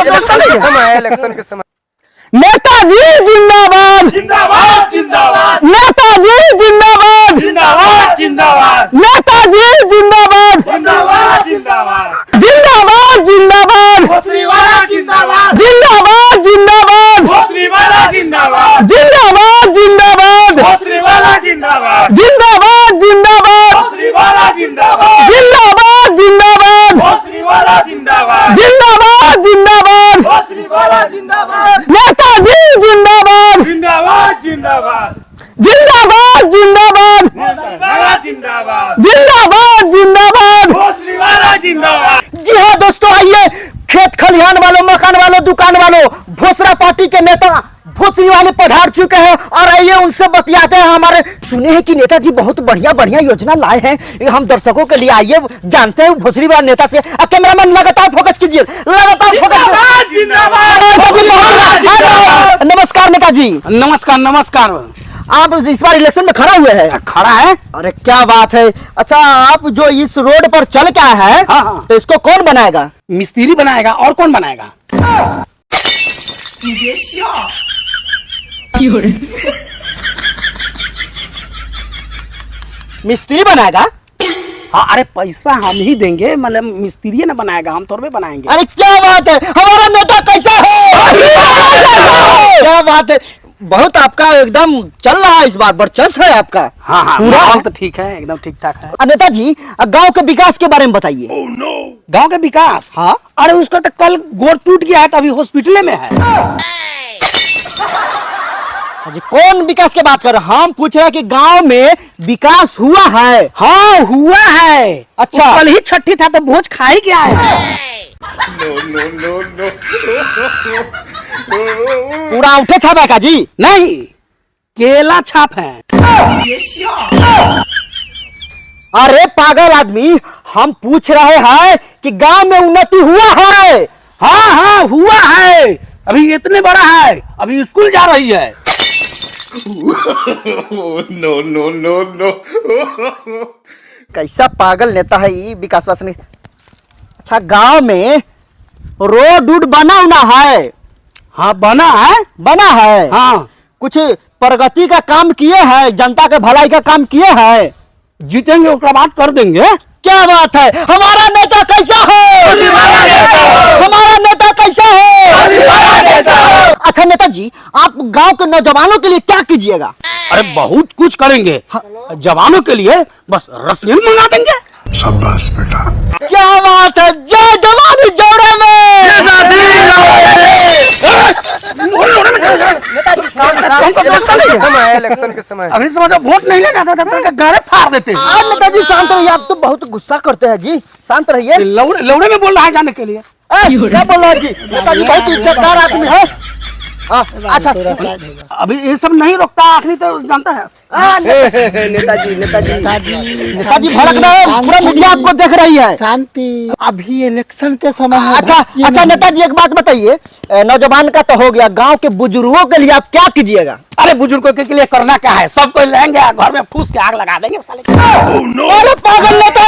Election के समय नेताजी जिंदाबाद जिंदाबाद जिंदाबाद नेताजी जिंदाबाद जिंदाबाद जिंदाबाद नेताजी जिंदाबाद जिंदाबाद जिंदाबाद जिंदाबाद जिंदाबाद भोसरीवाला जिंदाबाद जिंदाबाद जिंदाबाद भोसरीवाला जिंदाबाद जिंदाबाद जिंदाबाद भोसरीवाला जिंदाबाद जिंदाबाद जिंदाबाद भोसरीवाला जिंदाबाद जिंदाबाद जिंदाबाद भोसरीवाला जिंदाबाद जिंदाबाद जिंदाबाद भोसरीवाला जिंदाबाद नेताजी जिंदाबाद जिंदाबाद जिंदाबाद जिंदाबाद जिंदाबाद भोसरीवाला जिंदाबाद जिंदाबाद जिंदाबाद भोसरीवाला जिंदाबाद। जी हाँ दोस्तों, आइए खेत खलिहान वालों, मकान वालों, दुकान वालों, भोसरा पार्टी के नेता भोसरी वाले पधार चुके हैं और आइए उनसे बतियाते हैं। हमारे सुने हैं कि नेताजी बहुत बढ़िया बढ़िया योजना लाए हैं हम दर्शकों के लिए, आइए जानते हैं भोसरी वाले नेता से। कैमरामैन लगातार फोकस कीजिए, लगातार फोकस। नमस्कार नेताजी। नमस्कार नमस्कार। आप इस बार इलेक्शन में खड़ा हुए हैं? खड़ा है। अरे क्या बात है। अच्छा, आप जो इस रोड पर चल के आए हैं, हाँ। तो इसको कौन बनाएगा? मिस्त्री बनाएगा, और कौन बनाएगा? मिस्त्री बनाएगा? हाँ, अरे पैसा हम ही देंगे, मतलब मिस्त्री ना बनाएगा, हम थोड़े बनाएंगे। अरे क्या बात है, हमारा नेता कैसा है? क्या बात है, बहुत आपका एकदम चल रहा है इस बार, वर्चस्व है आपका। हाँ हाँ, पूरा माहौल तो ठीक है, एकदम ठीक ठाक है। नेताजी, गांव के विकास के बारे में बताइए। गांव के विकास? हाँ। अरे उसका तो कल गोड़ टूट गया है, तो अभी हॉस्पिटल में है। जी, कौन विकास की बात कर रहे हैं? हम पूछ रहे हैं कि गांव में विकास हुआ है। हाँ हुआ है। अच्छा। कल ही छठी था तो भोज खा ही क्या है। पूरा उठे छापा का जी? नहीं, केला छाप है। अरे पागल आदमी, हम पूछ रहे हैं कि गांव में उन्नति हुआ है? हाँ हाँ हुआ है, अभी इतने बड़ा है, अभी स्कूल जा रही है। No no no no. कैसा पागल नेता है ये विकास वासनी। अच्छा, गांव में रोड उड बना उना है? हाँ बना है। बना है? हाँ। कुछ प्रगति का काम किए हैं, जनता के भलाई का काम किए हैं? जीतेंगे उसके बाद कर देंगे। क्या बात है, हमारा नेता कैसा है? हमारा नेता कैसा है? अच्छा नेताजी, आप गांव के नौजवानों के लिए क्या कीजिएगा? अरे बहुत कुछ करेंगे। जवानों के लिए बस रसीद मंगा देंगे। शाबाश बेटा। क्या बात है, जय जवानी जोड़े इलेक्शन के समय अभी समझो वोट नहीं लेना था, गारे फाड़ देते हैं। नेताजी शांत रहिए, आप तो बहुत गुस्सा करते हैं जी, शांत रहिए। लौड़े में बोल रहा है जाने के लिए। क्या बोल रहा है जी? नेताजी बहुत इज्जतदार आदमी है। अच्छा, अभी ये सब नहीं रोकता, आखिरी तो जानता है। नेताजी नेताजी भड़क रहे हैं, पूरा मीडिया आपको देख रही है। शांति, अभी इलेक्शन के समय में। अच्छा नेताजी, एक बात बताइए, नौजवान का तो हो गया, गांव के बुजुर्गों के लिए आप क्या कीजिएगा? अरे बुजुर्गों के लिए करना क्या है, सबको लेंगे घर में फूस के आग लगा देंगे साले। अरे पागल नेता,